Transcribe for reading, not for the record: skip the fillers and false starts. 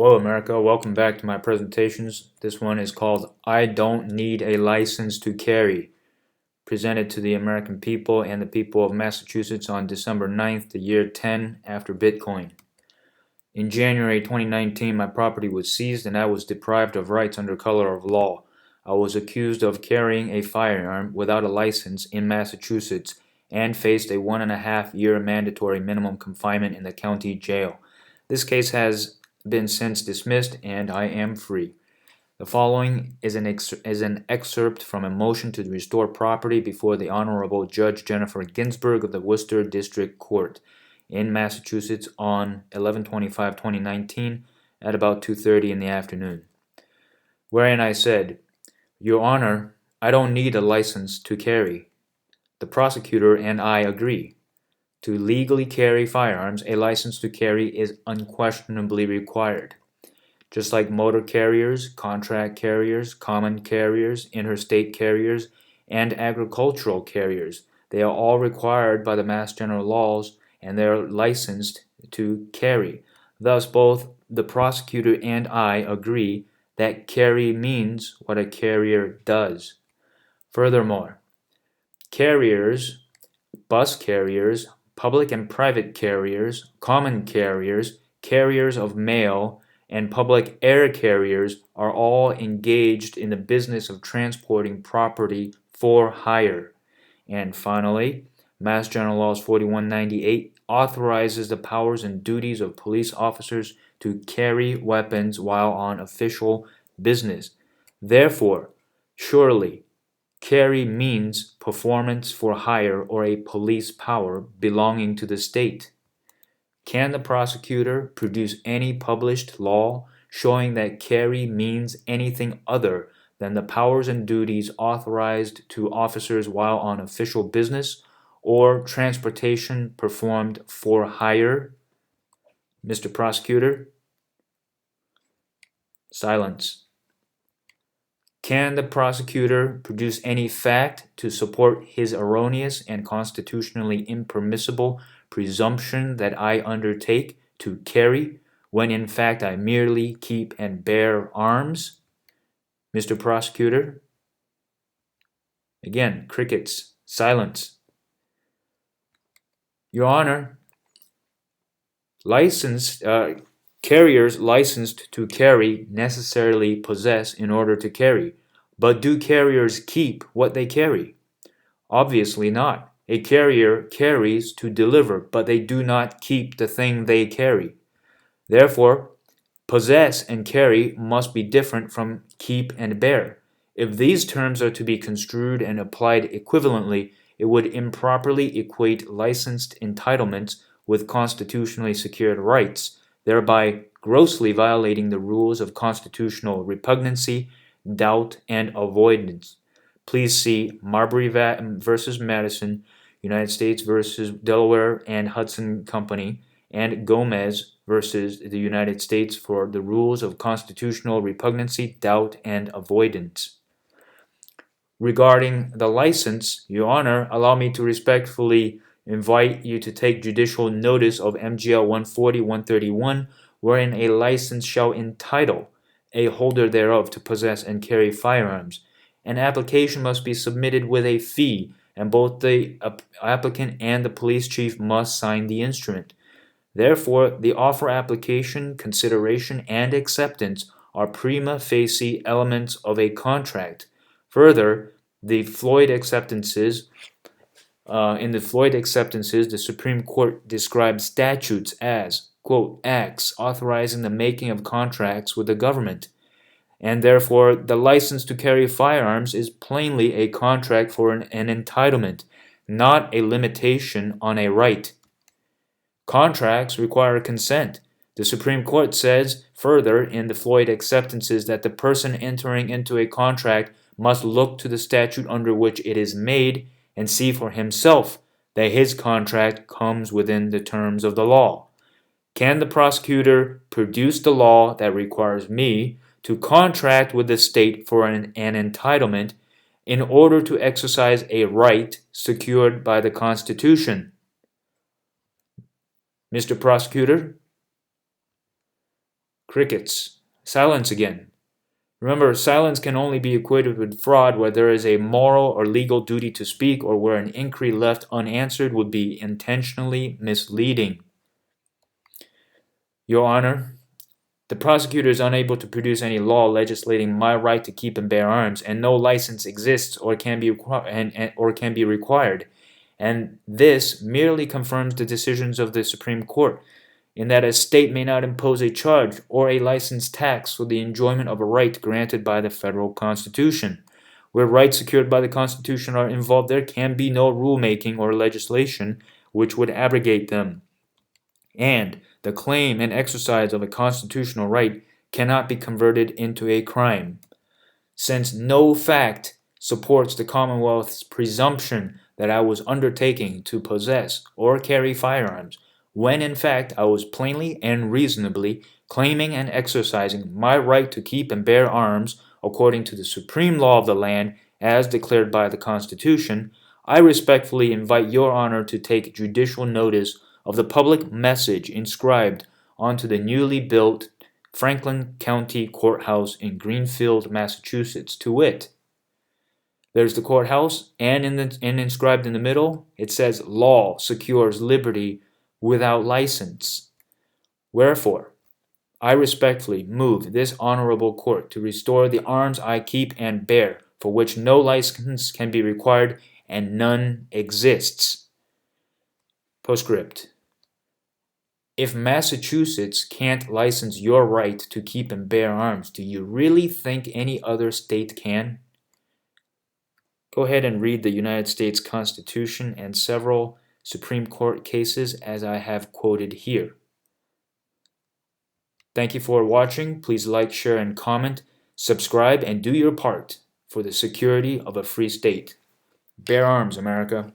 Hello, America. Welcome back to my presentations. This one is called I Don't Need a License to Carry, presented to the American people and the people of Massachusetts on December 9th, the year 10 after Bitcoin. In January 2019, my property was seized and I was deprived of rights under color of law. I was accused of carrying a firearm without a license in Massachusetts and faced a 1.5-year mandatory minimum confinement in the county jail. This case has been since dismissed and I am free. The following is an excerpt from a motion to restore property before the Honorable Judge Jennifer Ginsburg of the Worcester District Court in Massachusetts on 11/25/2019 at about 2:30 in the afternoon, wherein I said, Your Honor, I don't need a license to carry. The prosecutor and I agree. To legally carry firearms, a license to carry is unquestionably required. Just like motor carriers, contract carriers, common carriers, interstate carriers, and agricultural carriers, they are all required by the Mass General laws and they are licensed to carry. Thus, both the prosecutor and I agree that carry means what a carrier does. Furthermore, carriers, bus carriers, public and private carriers, common carriers, carriers of mail, and public air carriers are all engaged in the business of transporting property for hire. And finally, Mass General Laws 4198 authorizes the powers and duties of police officers to carry weapons while on official business. Therefore, surely, carry means performance for hire or a police power belonging to the state. Can the prosecutor produce any published law showing that carry means anything other than the powers and duties authorized to officers while on official business or transportation performed for hire? Mr. Prosecutor? Silence. Can the prosecutor produce any fact to support his erroneous and constitutionally impermissible presumption that I undertake to carry when in fact I merely keep and bear arms? Mr. Prosecutor? Again, crickets. Silence. Your Honor, carriers licensed to carry necessarily possess in order to carry. But do carriers keep what they carry? Obviously not. A carrier carries to deliver, but they do not keep the thing they carry. Therefore, possess and carry must be different from keep and bear. If these terms are to be construed and applied equivalently, it would improperly equate licensed entitlements with constitutionally secured rights, thereby grossly violating the rules of constitutional repugnancy, doubt, and avoidance. Please see Marbury versus Madison, United States versus Delaware and Hudson Company, and Gomez versus the United States for the rules of constitutional repugnancy, doubt, and avoidance. Regarding the license, Your Honor, allow me to respectfully invite you to take judicial notice of MGL 140-131, wherein a license shall entitle a holder thereof to possess and carry firearms. An application must be submitted with a fee, and both the applicant and the police chief must sign the instrument. Therefore, the offer, application, consideration, and acceptance are prima facie elements of a contract. Further, in the Floyd acceptances, the Supreme Court described statutes as, quote, acts authorizing the making of contracts with the government. And therefore, the license to carry firearms is plainly a contract for an entitlement, not a limitation on a right. Contracts require consent. The Supreme Court says further in the Floyd acceptances that the person entering into a contract must look to the statute under which it is made and see for himself that his contract comes within the terms of the law. Can the prosecutor produce the law that requires me to contract with the state for an entitlement in order to exercise a right secured by the Constitution? Mr. Prosecutor? Crickets. Silence again. Remember, silence can only be equated with fraud where there is a moral or legal duty to speak or where an inquiry left unanswered would be intentionally misleading. Your Honor, the prosecutor is unable to produce any law legislating my right to keep and bear arms, and no license exists or can be required. And this merely confirms the decisions of the Supreme Court, in that a state may not impose a charge or a license tax for the enjoyment of a right granted by the federal Constitution. Where rights secured by the Constitution are involved, there can be no rulemaking or legislation which would abrogate them. And the claim and exercise of a constitutional right cannot be converted into a crime. Since no fact supports the Commonwealth's presumption that I was undertaking to possess or carry firearms, when in fact I was plainly and reasonably claiming and exercising my right to keep and bear arms according to the supreme law of the land as declared by the Constitution, I respectfully invite your Honor to take judicial notice of the public message inscribed onto the newly built Franklin County Courthouse in Greenfield, Massachusetts, to wit. There's the courthouse, and inscribed in the middle, it says, "Law secures liberty without license." Wherefore, I respectfully move this honorable court to restore the arms I keep and bear, for which no license can be required and none exists. Postscript. If Massachusetts can't license your right to keep and bear arms, do you really think any other state can? Go ahead and read the United States Constitution and several Supreme Court cases as I have quoted here. Thank you for watching. Please like, share, and comment. Subscribe and do your part for the security of a free state. Bear arms, America.